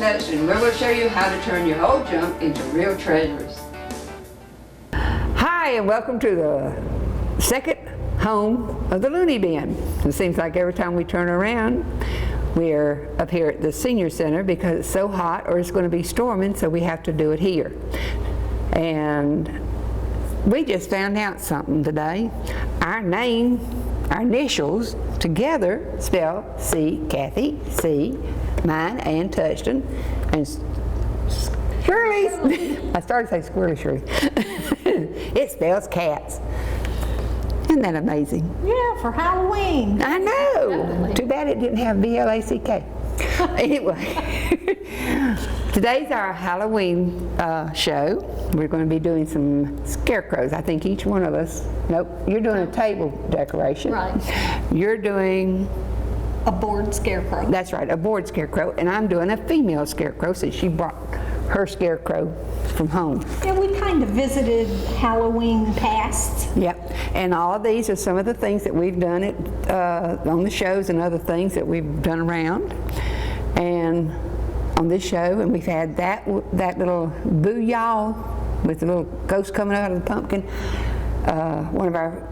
Touchton, where we'll show you how to turn your old junk into real treasures. Hi, and welcome to the second home of the Looney Bin. It seems like every time we turn around, we're up here at the senior center because it's so hot or it's going to be storming, so we have to do it here. And we just found out something today. Our name, our initials together spell C, Kathy, C, mine, and Touchton, and Shirley's. I started to say Squirrely Shirley. It spells cats. Isn't that amazing? Yeah, for Halloween. I know. Definitely. Too bad it didn't have BLACK. Anyway, today's our Halloween show. We're going to be doing some scarecrows. I think each one of us, nope, you're doing a table decoration. Right. You're doing a board scarecrow. That's right, a board scarecrow. And I'm doing a female scarecrow since she brought her scarecrow from home. Yeah, we kind of visited Halloween past. Yep, and all of these are some of the things that we've done on the shows and other things that we've done around. And on this show, and we've had that little booyah with the little ghost coming out of the pumpkin. One of our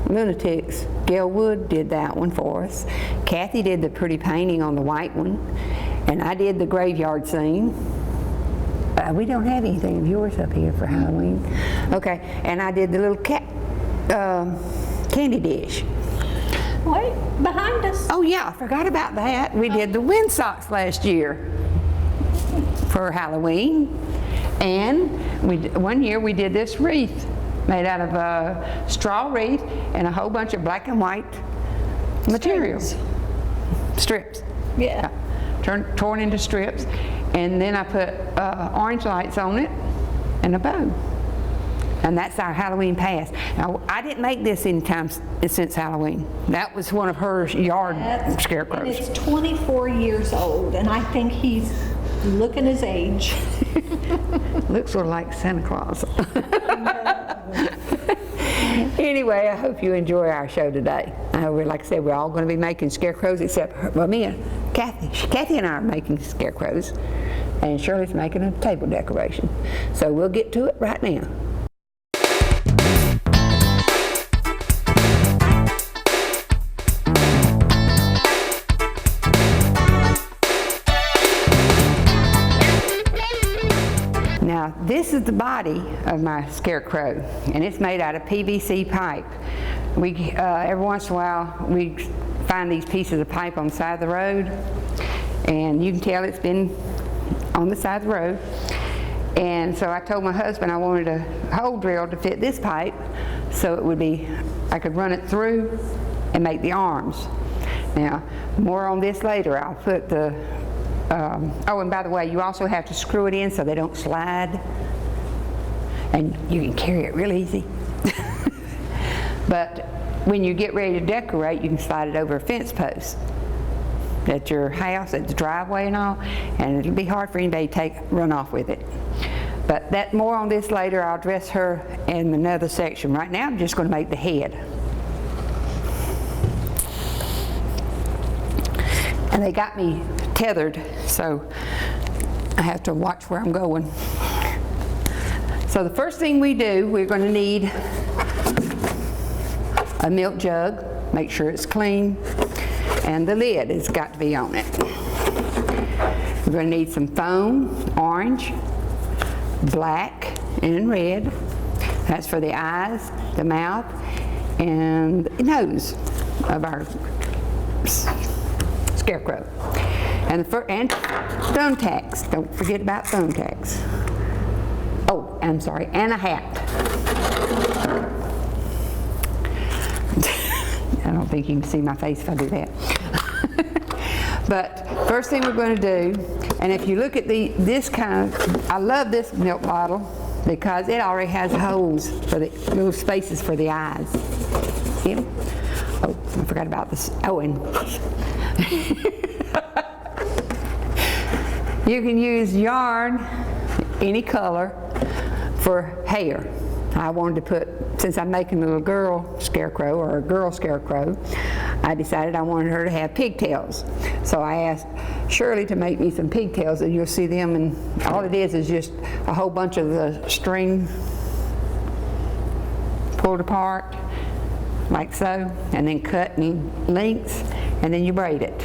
lunatics, Gail Wood, did that one for us. Kathy did the pretty painting on the white one, and I did the graveyard scene. We don't have anything of yours up here for Halloween. Okay, and I did the little cat candy dish. Wait, behind us. Oh yeah, I forgot about that. We did the wind socks last year for Halloween. And one year we did this wreath made out of a straw wreath and a whole bunch of black and white materials. Strips. Yeah. Torn into strips. And then I put orange lights on it and a bow. And that's our Halloween past. Now, I didn't make this anytime since Halloween. That was one of her yard scarecrows. And it's 24 years old, and I think he's looking his age. Looks sort of like Santa Claus. Anyway, I hope you enjoy our show today. Like I said, we're all going to be making scarecrows except me and Kathy. Kathy and I are making scarecrows, and Shirley's making a table decoration. So we'll get to it right now. Now, this is the body of my scarecrow, and it's made out of PVC pipe. Every once in a while, we find these pieces of pipe on the side of the road, and you can tell it's been on the side of the road. And so I told my husband I wanted a hole drill to fit this pipe, so I could run it through and make the arms. Now, more on this later. I'll put the oh, and by the way, you also have to screw it in so they don't slide, and you can carry it real easy. But when you get ready to decorate, you can slide it over a fence post at your house, at the driveway and all, and it'll be hard for anybody to run off with it. But more on this later. I'll dress her in another section. Right now I'm just going to make the head. And they got me tethered, so I have to watch where I'm going. So the first thing we do, we're going to need a milk jug. Make sure it's clean, and the lid has got to be on it. We're going to need some foam, orange, black, and red. That's for the eyes, the mouth, and the nose of our scarecrow. And thumbtacks. Don't forget about thumbtacks. Oh, I'm sorry, and a hat. I don't think you can see my face if I do that. But first thing we're going to do, and if you look at I love this milk bottle because it already has holes for the little spaces for the eyes. See them? Oh, I forgot about this. Oh, and you can use yarn, any color, for hair. I wanted to put, since I'm making a little girl scarecrow or a girl scarecrow, I decided I wanted her to have pigtails. So I asked Shirley to make me some pigtails, and you'll see them, and all it is just a whole bunch of the string pulled apart, like so, and then cut in lengths, and then you braid it,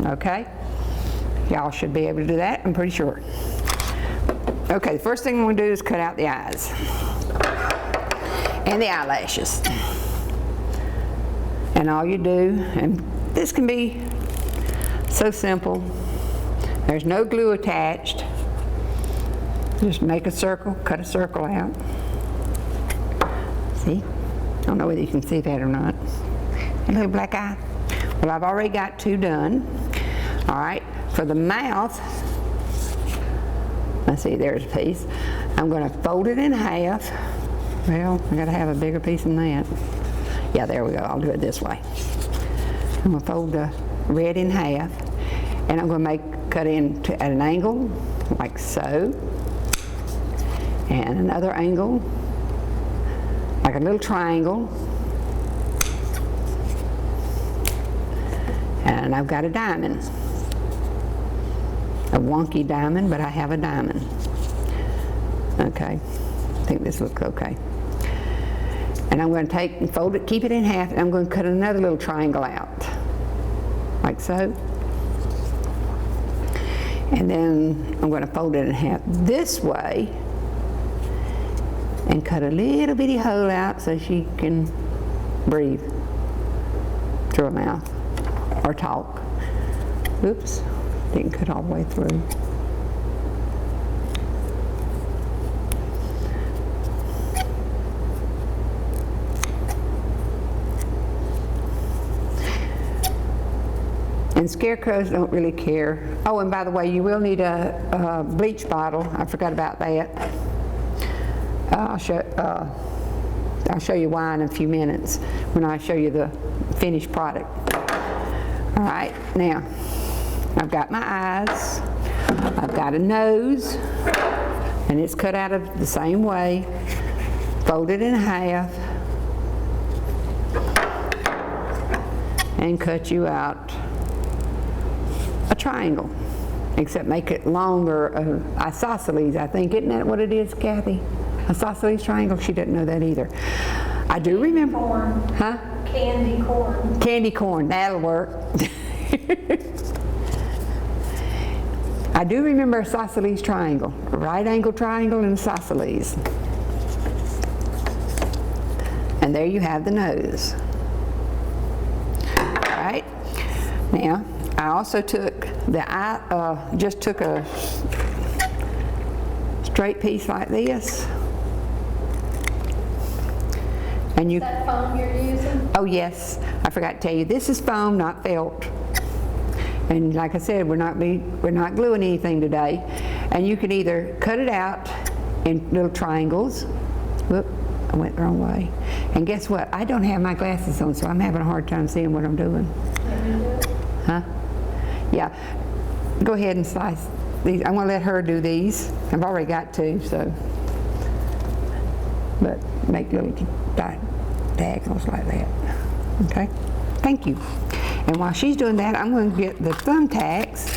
okay? Y'all should be able to do that, I'm pretty sure. Okay, the first thing I'm going to do is cut out the eyes and the eyelashes. And all you do, and this can be so simple, there's no glue attached, just make a circle, cut a circle out. See? I don't know whether you can see that or not. A little black eye. Well, I've already got 2 done. All right, for the mouth, let's see, there's a piece. I'm going to fold it in half. Well, I got to have a bigger piece than that. Yeah, there we go. I'll do it this way. I'm going to fold the red in half, and I'm going to cut in at an angle, like so, and another angle, like a little triangle. And I've got a diamond. A wonky diamond, but I have a diamond. Okay, I think this looks okay. And I'm going to take and fold it, keep it in half, and I'm going to cut another little triangle out, like so. And then I'm going to fold it in half this way and cut a little bitty hole out so she can breathe through her mouth or talk. Oops, didn't cut all the way through. And scarecrows don't really care. Oh, and by the way, you will need a bleach bottle. I forgot about that. I'll show you why in a few minutes when I show you the finished product. All right, now I've got my eyes. I've got a nose, and it's cut out of the same way. Folded in half, and cut you out a triangle, except make it longer, isosceles, I think. Isn't that what it is, Kathy? Isosceles triangle? She doesn't know that either. I do remember. Corn. Huh? Candy corn. Candy corn, that'll work. I do remember a isosceles triangle, a right angle triangle and isosceles. And there you have the nose. All right, now I also took the eye, just took a straight piece like this. And you, Is that foam you're using? oh yes, I forgot to tell you, this is foam, not felt. And like I said, we're not gluing anything today. And you can either cut it out in little triangles. Whoop, I went the wrong way. And guess what? I don't have my glasses on, so I'm having a hard time seeing what I'm doing. Huh? Yeah. Go ahead and slice these. I'm going to let her do these. I've already got 2, so. But make little diagonals like that. Okay? Thank you. And while she's doing that, I'm going to get the thumbtacks.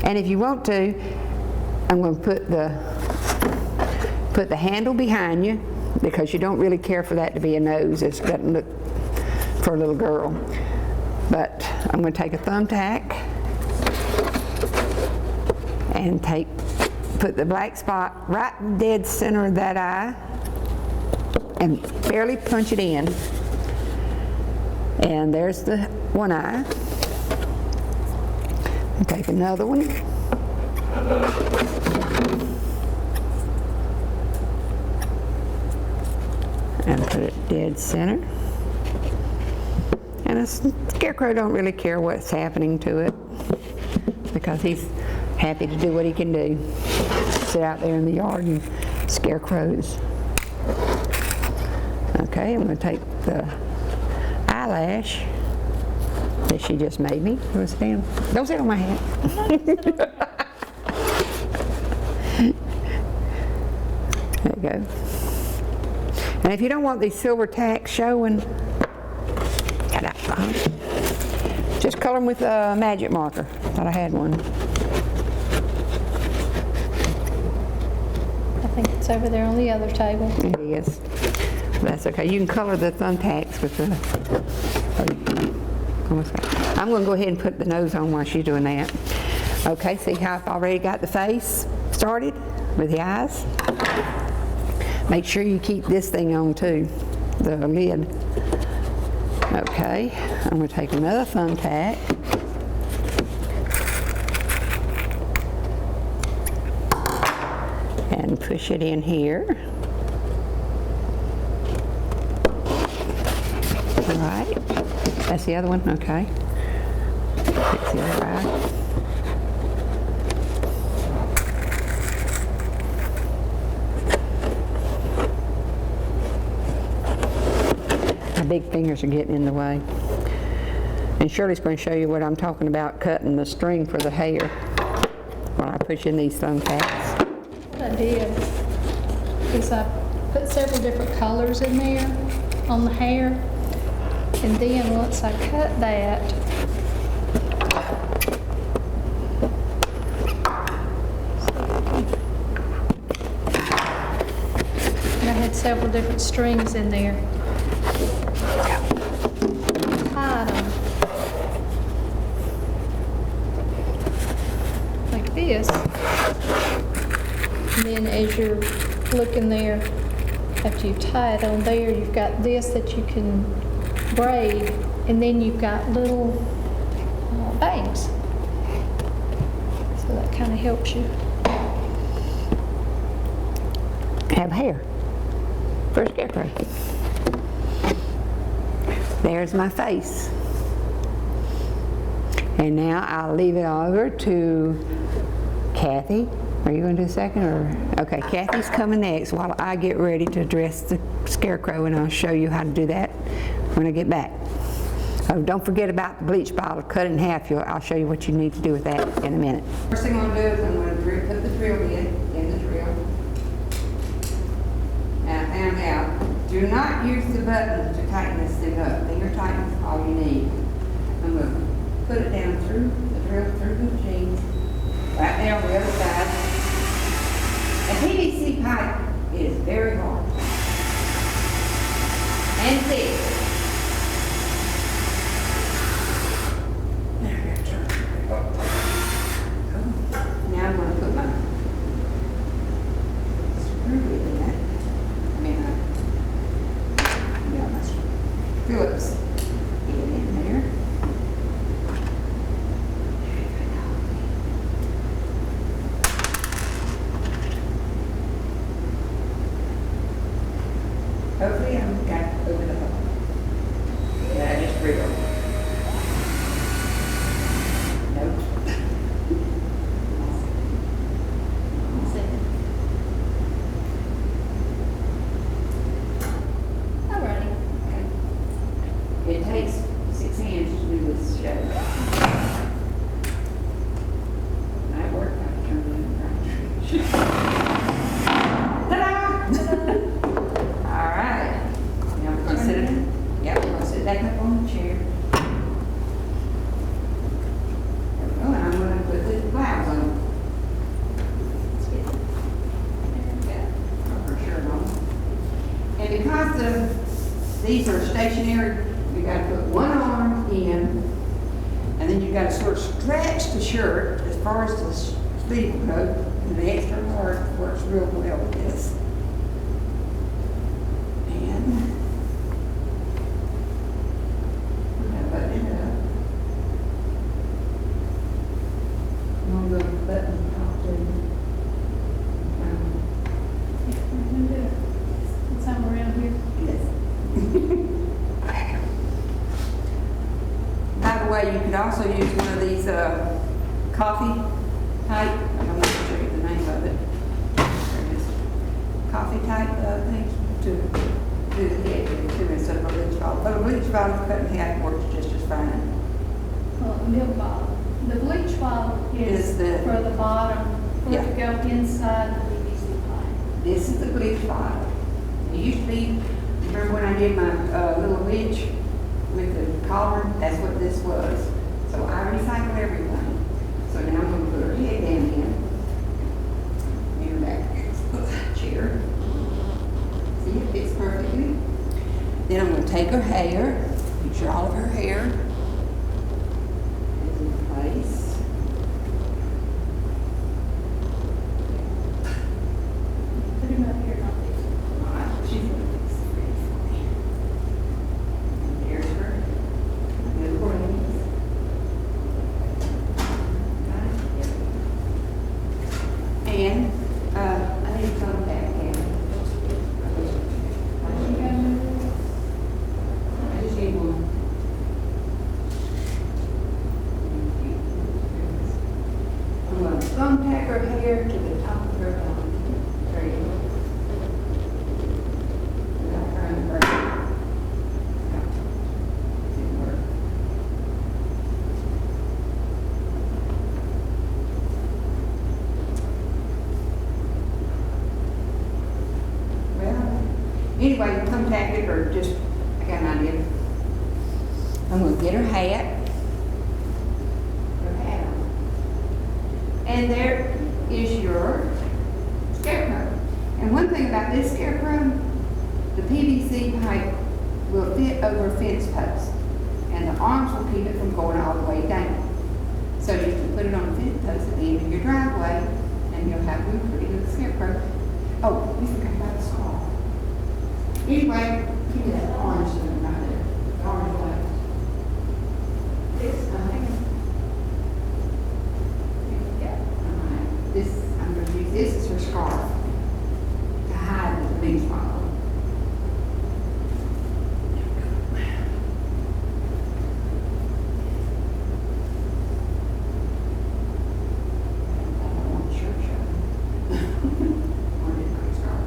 And if you want to, I'm going to put the handle behind you, because you don't really care for that to be a nose. It doesn't look for a little girl. But I'm going to take a thumbtack and put the black spot right dead center of that eye and barely punch it in. And there's the one eye. And take another one. And put it dead center. And a scarecrow don't really care what's happening to it, because he's happy to do what he can do. Sit out there in the yard and scare crows. Okay, I'm going to take the eyelash that she just made me. Don't sit on my hat. There you go. And if you don't want these silver tacks showing, cut out the bottom. Just color them with a magic marker. Thought I had one. I think it's over there on the other table. It is. That's okay. You can color the thumbtacks with the... I'm going to go ahead and put the nose on while she's doing that. Okay, see how I've already got the face started with the eyes? Make sure you keep this thing on too, the lid. Okay, I'm going to take another thumbtack. And push it in here. All right, that's the other one, okay. Fix the other eye. My big fingers are getting in the way. And Shirley's going to show you what I'm talking about, cutting the string for the hair when I push in these thumbtacks. What I did is I put several different colors in there on the hair, and then once I cut that, and I had several different strings in there. Tied them like this. And then as you're looking there, after you tie it on there, you've got this that you can braid, and then you've got little bangs. So that kind of helps you. Have hair for a scarecrow. There's my face. And now I'll leave it over to Kathy. Are you going to do a second? Or okay, Kathy's coming next while I get ready to dress the scarecrow, and I'll show you how to do that when I get back. Oh, don't forget about the bleach bottle. Cut it in half. I'll show you what you need to do with that in a minute. First thing I'm going to do is I'm going to put the drill bit in the drill. Now, and out. Do not use the button to tighten this thing up. Finger tighten all you need. I'm going to put it down through the drill, through the machine, right there on the other side. A PVC pipe is very hard and thick. Now I'm going to put my screw bit in that. Phillips. Get it in there. Hopefully I've got over the hole. Yeah, I just reeled. Nope. Alrighty. It takes 6 hands to do this show. I work out turn Ta-da! All right. Now we're going to sit it. Yep, we're going to sit back up on the chair. There we go, and I'm going to put the blouse on. For sure on. And because these are stationary, you got to put one arm in, and then you got to sort of stretch the shirt as far as the sleeve will go, and the extra part works real well with this. And I'm going to button it up. I'm going to button top to Somewhere around here. yes. By the way, you could also use one of these coffee type, I don't want to show you the name of it. There it is. Coffee type things to do the head with too, instead of a bleach bottle. But a bleach bottle cut in half works just as fine. Well, milk bottle. The bleach bottle is Is the- for the bottom, for it to Yeah. go inside the PVC pipe. This is the bleach bottle. It used to be, remember when I did my little wedge with the collar? That's what this was. So I recycle everything. So now I'm going to put her head down in. Get her back chair. See, it fits perfectly. Then I'm going to take her hair, make sure all of her hair is in place. Put him up here, not this. All right, she's going to fix it ready for me. There's her. Good braids. And I need to come back in. I just need one. I'm going to thumbtack her hair to the top of her bun. There you go. Without trying to break it. No. Didn't work. Well, anyway, thumbtack it or just, I got an idea. I'm going to get her hat. Her hat on. And there is your scarecrow. And one thing about this scarecrow, the PVC pipe will fit over a fence post. And the arms will keep it from going all the way down. So you can put it on a fence post at the end of your driveway, and you'll have a pretty little scarecrow. Oh, we forgot about the scarf. Anyway, give me that orange one right there. The orange one. This, this, I'm going to use this as her scarf to hide the big spot. I don't want the shirt showing. Or did my scarf.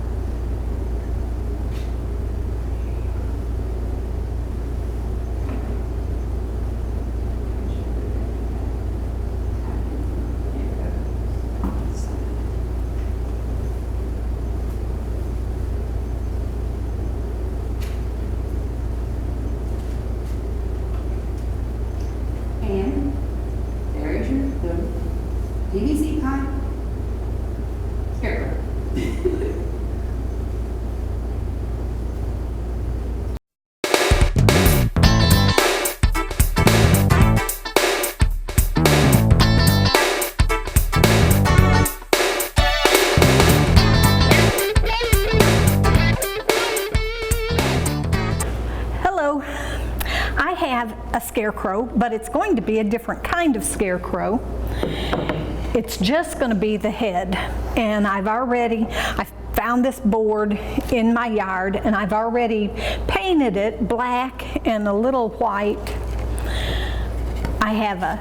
And there is your little PVC pipe scarecrow. Hello. I have a scarecrow, but it's going to be a different kind of scarecrow. It's just going to be the head. And I found this board in my yard, and I've already painted it black and a little white. I have a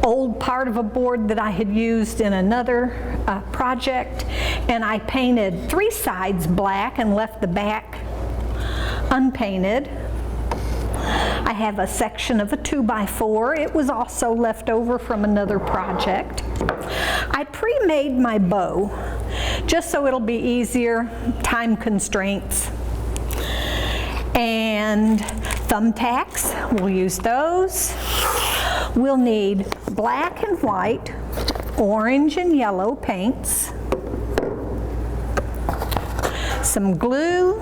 old part of a board that I had used in another project, and I painted 3 sides black and left the back unpainted. I have a section of a 2x4. It was also left over from another project. I pre-made my bow just so it'll be easier, time constraints. And thumbtacks, we'll use those. We'll need black and white, orange and yellow paints, some glue,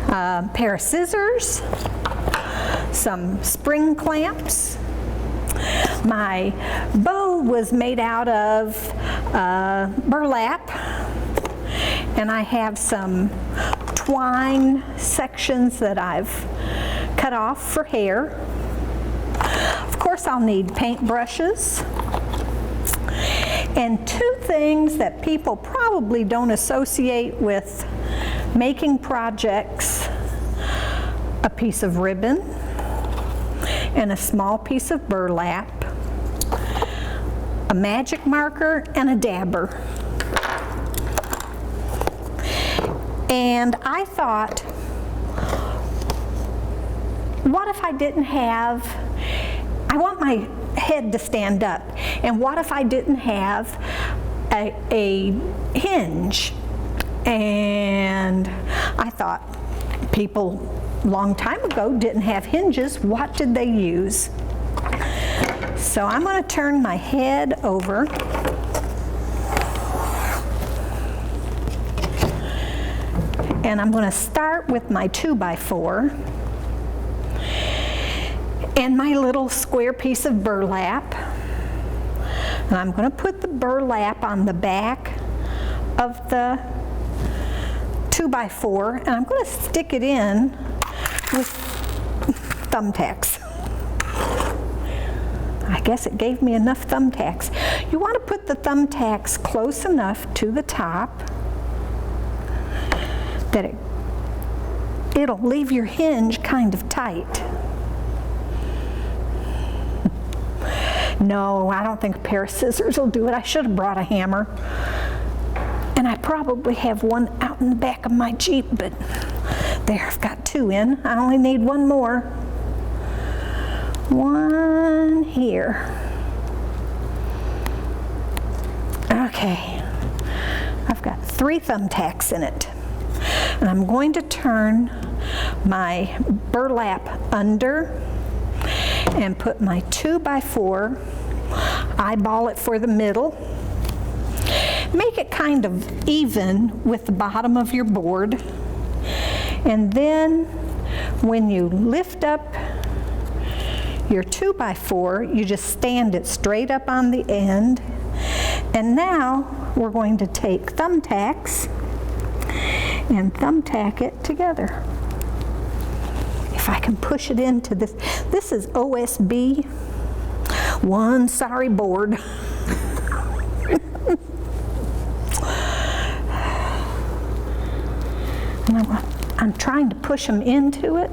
a pair of scissors, some spring clamps. My bow was made out of burlap, and I have some twine sections that I've cut off for hair. Of course, I'll need paint brushes. And 2 things that people probably don't associate with making projects: a piece of ribbon and a small piece of burlap, a magic marker, and a dabber. And I thought, what if I didn't have, I want my head to stand up, and what if I didn't have a hinge? And I thought people long time ago didn't have hinges. What did they use? So I'm going to turn my head over. And I'm going to start with my 2x4 and my little square piece of burlap. And I'm going to put the burlap on the back of the 2x4, and I'm going to stick it in with thumbtacks. I guess it gave me enough thumbtacks. You want to put the thumbtacks close enough to the top that it'll leave your hinge kind of tight. No, I don't think a pair of scissors will do it. I should have brought a hammer. And I probably have one out in the back of my Jeep, but there, I've got 2 in. I only need 1 more. 1 here. Okay, I've got 3 thumbtacks in it. And I'm going to turn my burlap under and put my 2x4, eyeball it for the middle. Make it kind of even with the bottom of your board. And then when you lift up your 2x4, you just stand it straight up on the end. And now we're going to take thumbtacks and thumbtack it together. If I can push it into this. This is OSB, one sorry board. And I'm trying to push them into it.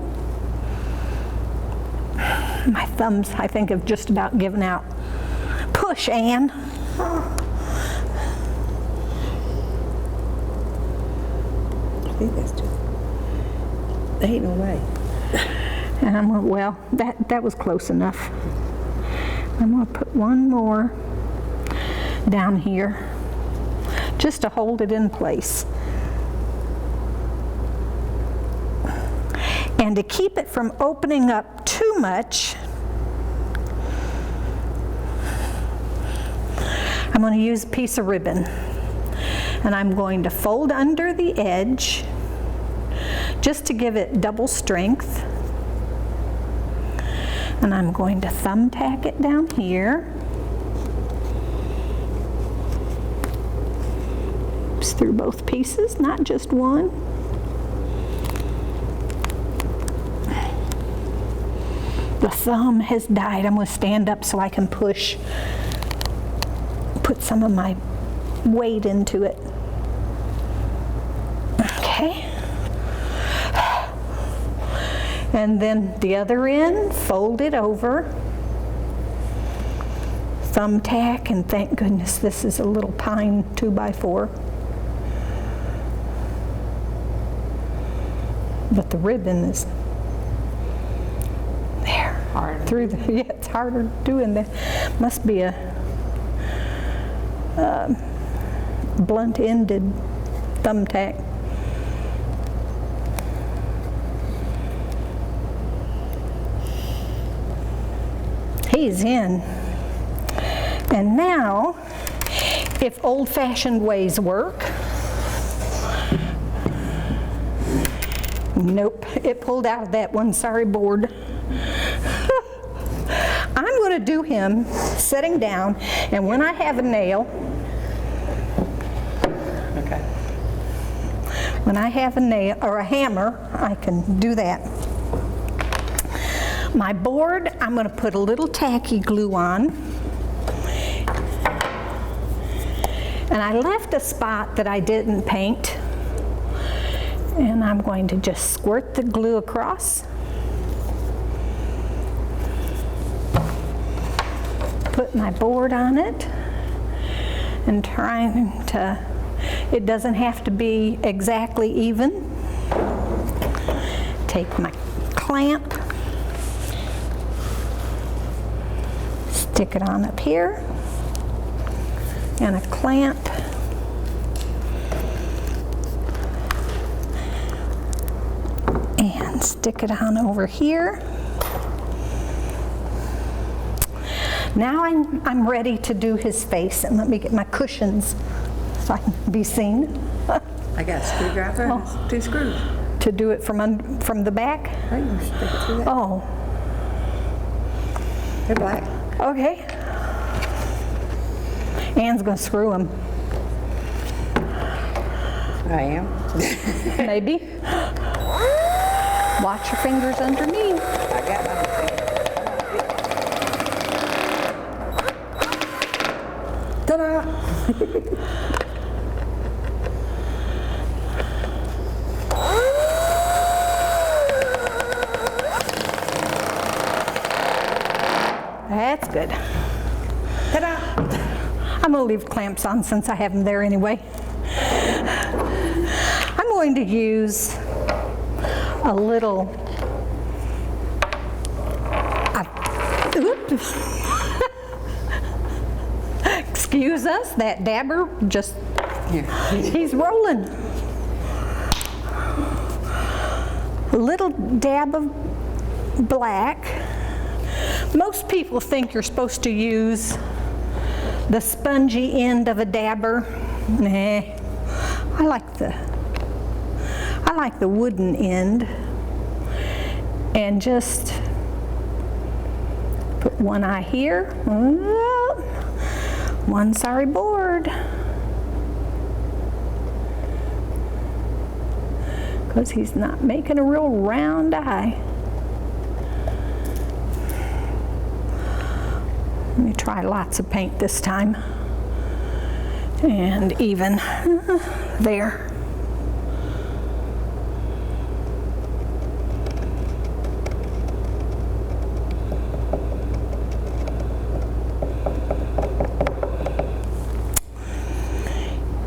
My thumbs, I think, have just about given out. Push, Ann. I think that's just, there ain't no way. And I'm going, well, that was close enough. I'm going to put 1 more down here just to hold it in place. And to keep it from opening up too much, I'm going to use a piece of ribbon. And I'm going to fold under the edge just to give it double strength. And I'm going to thumbtack it down here. Oops, through both pieces, not just one. The thumb has died. I'm going to stand up so I can put some of my weight into it. Okay. And then the other end, fold it over, thumbtack, and thank goodness this is a little pine 2x4. But the ribbon is there. Hard. Through the, yeah, it's harder doing that. Must be a blunt-ended thumbtack. He's in. And now, if old-fashioned ways work, nope, it pulled out of that one sorry board. I'm going to do him sitting down, and when I have a nail, Okay. when I have a nail or a hammer, I can do that. My board, I'm going to put a little tacky glue on. And I left a spot that I didn't paint. And I'm going to just squirt the glue across. Put my board on it. And trying to, it doesn't have to be exactly even. Take my clamp. Stick it on up here, and a clamp, and Stick it on over here. Now I'm ready to do his face, and let me get my cushions so I can be seen. I got a screwdriver and 2 screws. To do it from the back? I can stick it through that. Oh, They're black. okay. Ann's gonna screw them, I am. maybe. Watch your fingers underneath. I got my ta-da! That's good. Ta-da! I'm gonna leave clamps on since I have them there anyway. I'm going to use a little, oops. Excuse us, that dabber just, he's rolling. A little dab of black. Most people think you're supposed to use the spongy end of a dabber. Nah, I like the wooden end, and just put one eye here. One sorry board, because he's not making a real round eye. Let me try lots of paint this time. And even there.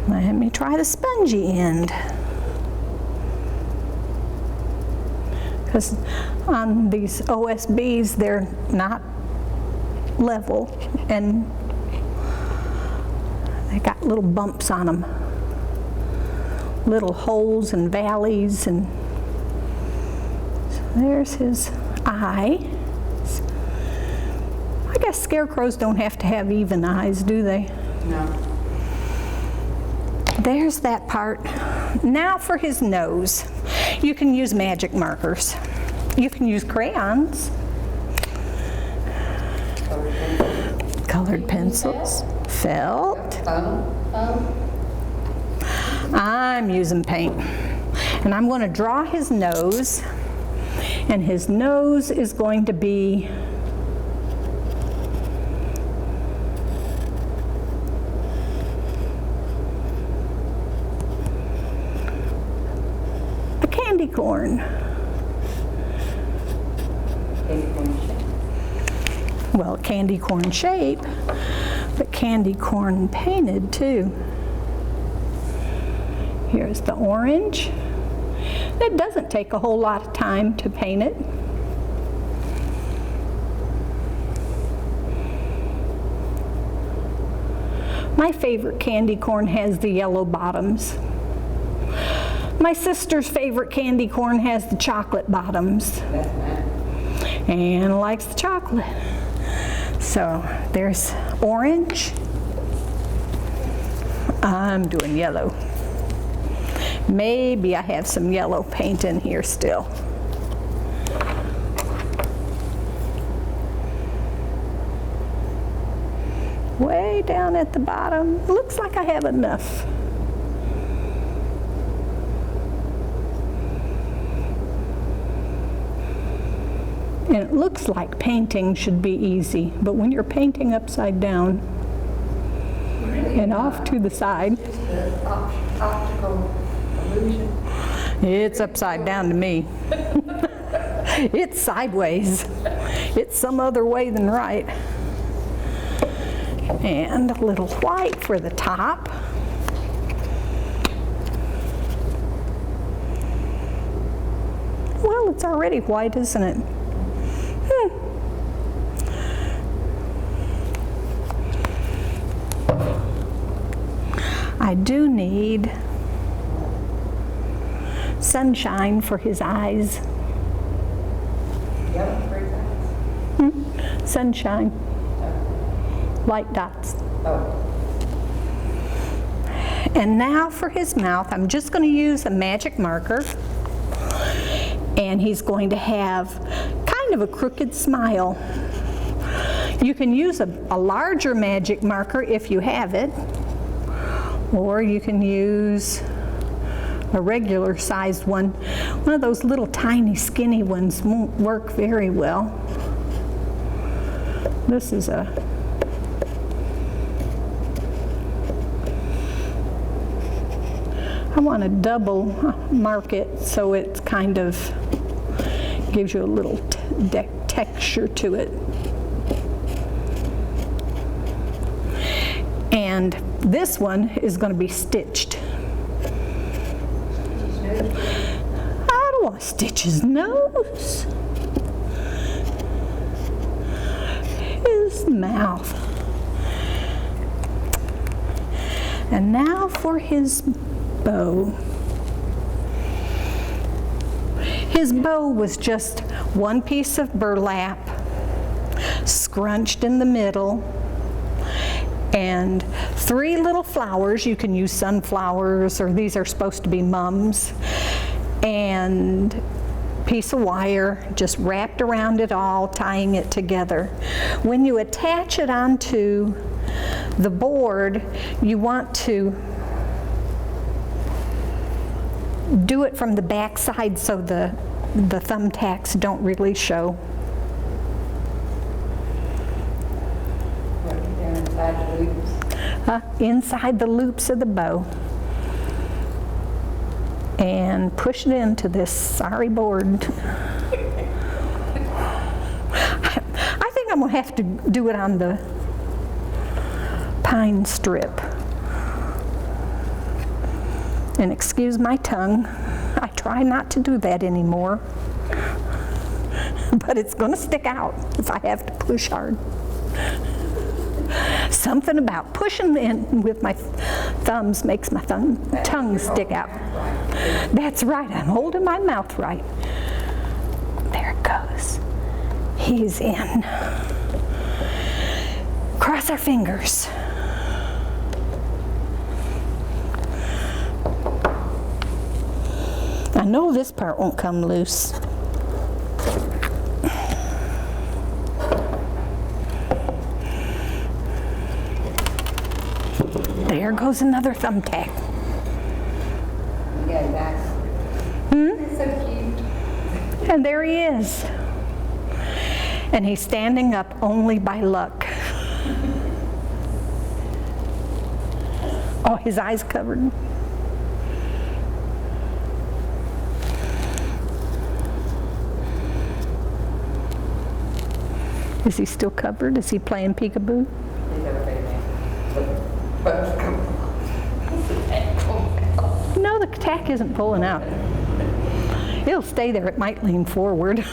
Let me try the spongy end. Because on these OSBs, they're not level, and they got little bumps on them, little holes and valleys, and so there's his eye. I guess scarecrows don't have to have even eyes, do they? No. There's that part. Now for his nose. You can use magic markers. You can use crayons. Colored pencils, felt. I'm using paint. And I'm going to draw his nose, and his nose is going to be a candy corn. Well, candy corn shape, but candy corn painted too. Here's the orange. It doesn't take a whole lot of time to paint it. My favorite candy corn has the yellow bottoms. My sister's favorite candy corn has the chocolate bottoms. And likes the chocolate. So there's orange. I'm doing yellow. Maybe I have some yellow paint in here still. Way down at the bottom. Looks like I have enough. And it looks like painting should be easy, but when you're painting upside down and off to the side, Optical illusion. it's upside down to me. It's sideways. It's some other way than right. And a little white for the top. Well, it's already white, isn't it? I do need sunshine for his eyes. sunshine, light dots. And now for his mouth, I'm just going to use a magic marker, and he's going to have kind of a crooked smile. You can use a larger magic marker if you have it, or you can use a regular sized one. One of those little tiny skinny ones won't work very well. This is I want to double mark it so it kind of gives you a little texture to it. And this one is going to be stitched. I don't want to stitch his nose. His mouth. And now for his bow. His bow was just one piece of burlap scrunched in the middle, and 3 little flowers. You can use sunflowers, or these are supposed to be mums, and piece of wire just wrapped around it all, tying it together. When you attach it onto the board, you want to do it from the back side so the thumbtacks don't really show. Inside the loops of the bow. And push it into this sorry board. I think I'm going to have to do it on the pine strip. And excuse my tongue, I try not to do that anymore. But it's going to stick out if I have to push hard. Something about pushing in with my thumbs makes my tongue stick out. That's right, I'm holding my mouth right. There it goes. He's in. Cross our fingers. I know this part won't come loose. There goes another thumbtack. It's so cute. And there he is. And he's standing up only by luck. Oh, his eyes covered. Is he still covered? Is he playing peekaboo? No, the tack isn't pulling out. It'll stay there. It might lean forward.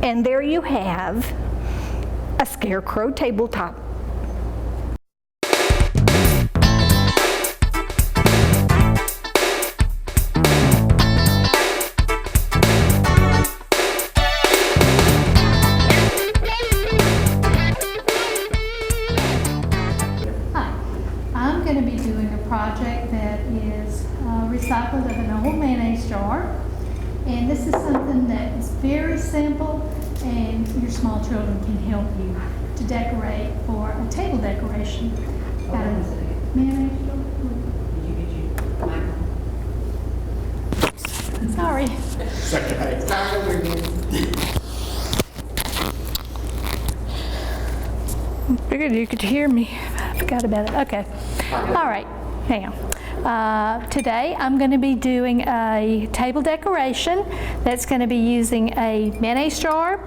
And there you have a scarecrow tabletop. Project that is recycled of an old mayonnaise jar, and this is something that is very simple, and your small children can help you to decorate for a table decoration. Mayonnaise jar. Sorry. Figured you could hear me. I forgot about it. Okay. All right. Now, today I'm going to be doing a table decoration that's going to be using a mayonnaise jar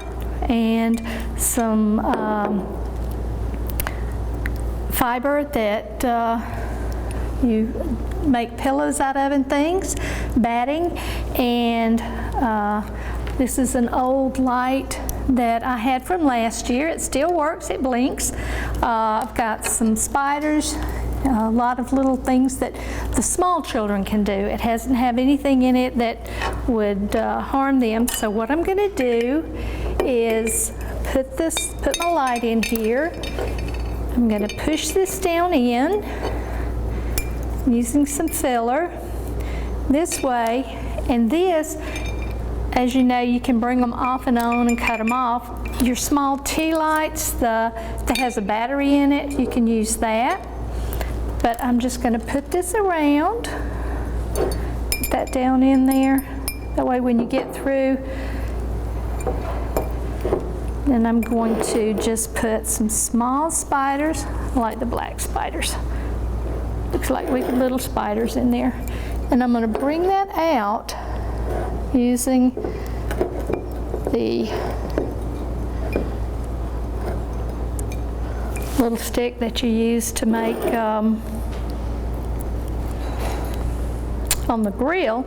and some fiber that you make pillows out of and things, batting, and this is an old light that I had from last year. It still works, it blinks. I've got some spiders, a lot of little things that the small children can do. It doesn't have anything in it that would harm them. So what I'm going to do is put my light in here. I'm going to push this down in using some filler this way, and this, as you know, you can bring them off and on and cut them off. Your small tea lights that has a battery in it, you can use that. But I'm just going to put this around, put that down in there. That way when you get through, then I'm going to just put some small spiders, like the black spiders. Looks like little spiders in there. And I'm going to bring that out using the little stick that you use to make on the grill,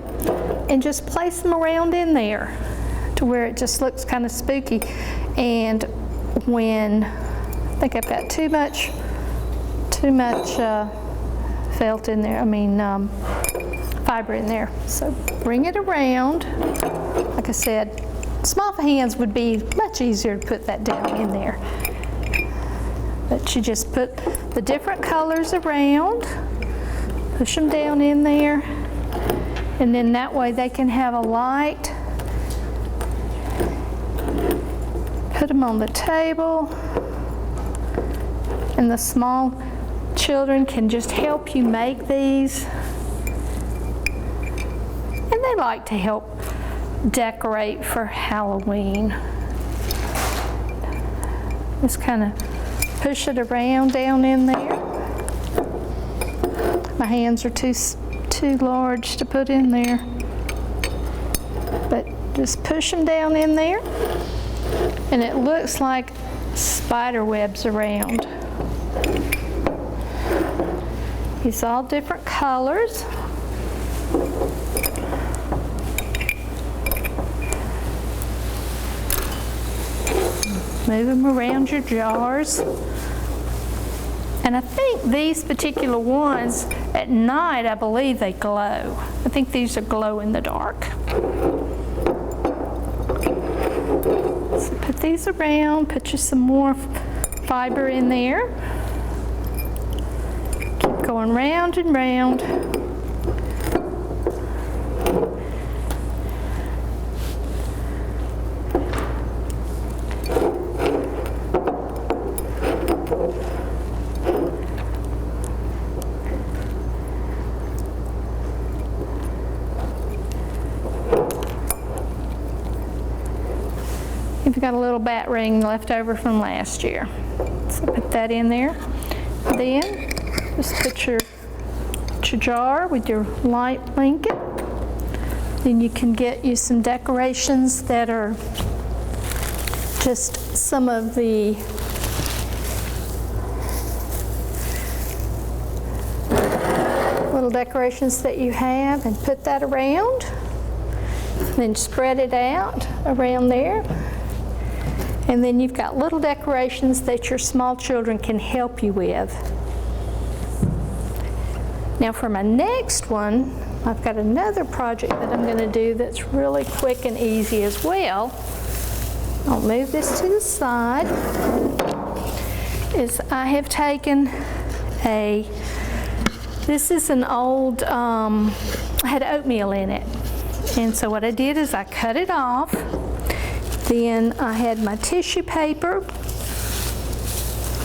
and just place them around in there to where it just looks kind of spooky. And when I think I've got too much felt in there, fiber in there. So bring it around. Like I said, small hands would be much easier to put that down in there. But you just put the different colors around, push them down in there, and then that way they can have a light. Put them on the table, and the small children can just help you make these. And they like to help decorate for Halloween. Just kind of push it around down in there. My hands are too large to put in there. But just push them down in there. And it looks like spider webs around. It's all different colors. Move them around your jars. And I think these particular ones, at night, I believe they glow. I think these are glow in the dark. So put these around, put you some more fiber in there. Keep going round and round. You've got a little bat ring left over from last year. So put that in there. Then just put your jar with your light blanket. Then you can get you some decorations that are just some of the little decorations that you have, and put that around. Then spread it out around there. And then you've got little decorations that your small children can help you with. Now for my next one, I've got another project that I'm going to do that's really quick and easy as well. I'll move this to the side. I have taken this is an old, I had oatmeal in it. And so what I did is I cut it off. Then I had my tissue paper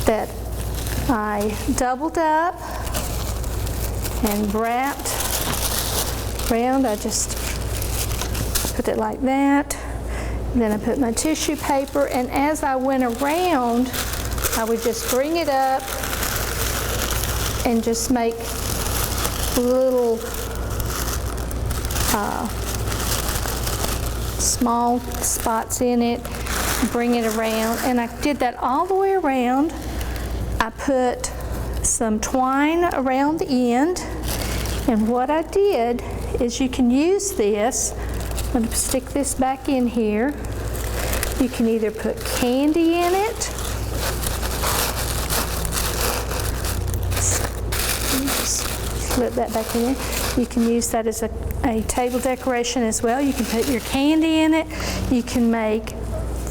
that I doubled up and wrapped around. I just put it like that. And then I put my tissue paper, and as I went around, I would just bring it up and just make little small spots in it, bring it around, and I did that all the way around. I put some twine around the end, and what I did is, you can use this. I'm going to stick this back in here. You can either put candy in it, slip that back in there. You can use that as a table decoration as well. You can put your candy in it. You can make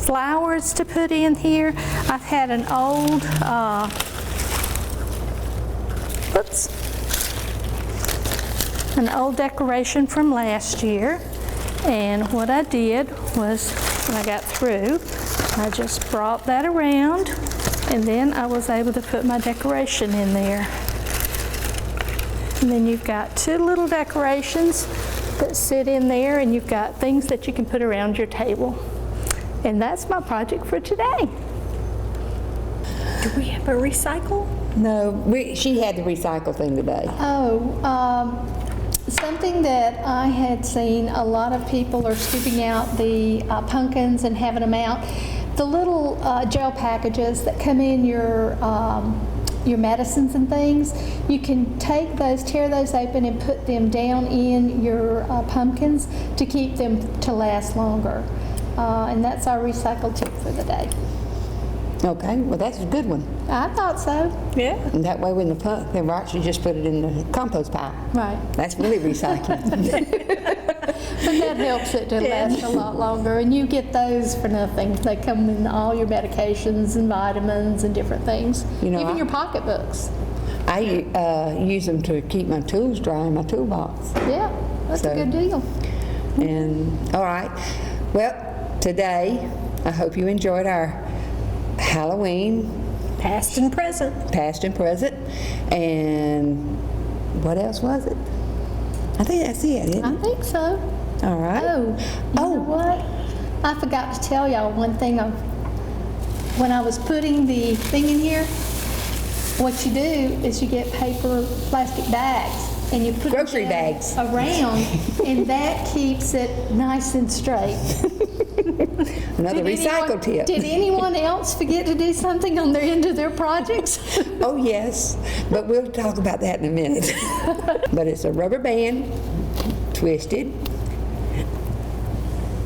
flowers to put in here. I've had an old, an old decoration from last year. And what I did was, when I got through, I just brought that around, and then I was able to put my decoration in there. And then you've got two little decorations that sit in there, and you've got things that you can put around your table. And that's my project for today. Do we have a recycle? No, she had the recycle thing today. Something that I had seen, a lot of people are scooping out the pumpkins and having them out. The little gel packages that come in your medicines and things, you can take those, tear those open and put them down in your pumpkins to keep them to last longer. And that's our recycle tip for the day. Okay, well, that's a good one. I thought so. Yeah. And that way when the pumpkin rots, you just put it in the compost pile. Right. That's really recycling. But that helps it to last a lot longer, and you get those for nothing. They come in all your medications and vitamins and different things, You know, even your pocketbooks. I use them to keep my tools dry in my toolbox. Yeah, that's a good deal. And, all right. Well, today, I hope you enjoyed our Halloween, Past and present. past and present. And what else was it? I think that's it, isn't I it? think so. All right. Oh, you know what? I forgot to tell y'all one thing. When I was putting the thing in here, what you do is you get paper, plastic bags, and you put Grocery them bags. around, and that keeps it nice and straight. Another recycle tip. Did anyone else forget to do something on their end of their projects? Oh, yes, but we'll talk about that in a minute. But it's a rubber band, twisted,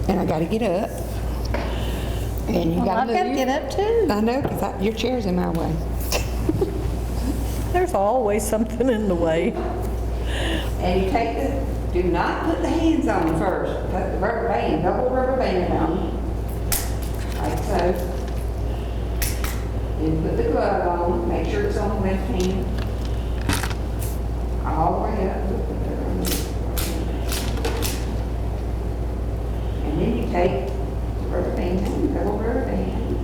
and I got to get up. And you Well, got I've got to get up too. I know, because your chair's in my way. There's always something in the way. And you take do not put the hands on them first. Put the rubber band, double rubber band on them. Like so. Then put the glove on, make sure it's on the left hand. All the way up. And then you take the rubber band, double rubber band.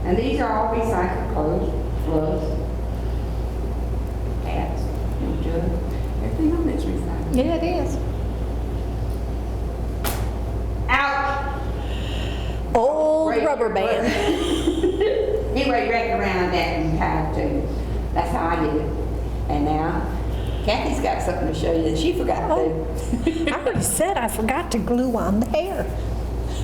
And these are all recycled clothes, gloves, hats, and jug. Everything on this recycled. Yeah, it is. Ouch! Old Break rubber your band. foot. Anyway, wrap it around that and tie it too. That's how I did it. And now, Kathy's got something to show you that she forgot to do. I already said I forgot to glue on the hair.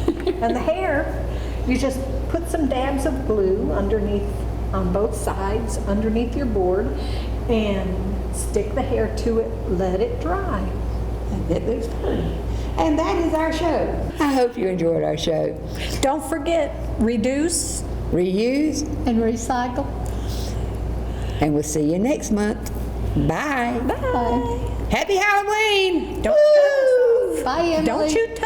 And the hair, you just put some dabs of glue underneath, on both sides, underneath your board, and stick the hair to it, let it dry. And it looks pretty. And that is our show. I hope you enjoyed our show. Don't forget, reduce. Reuse, And recycle. and we'll see you next month. Bye. Bye. Happy Halloween! Don't Woo! Bye, Emily. Don't you touch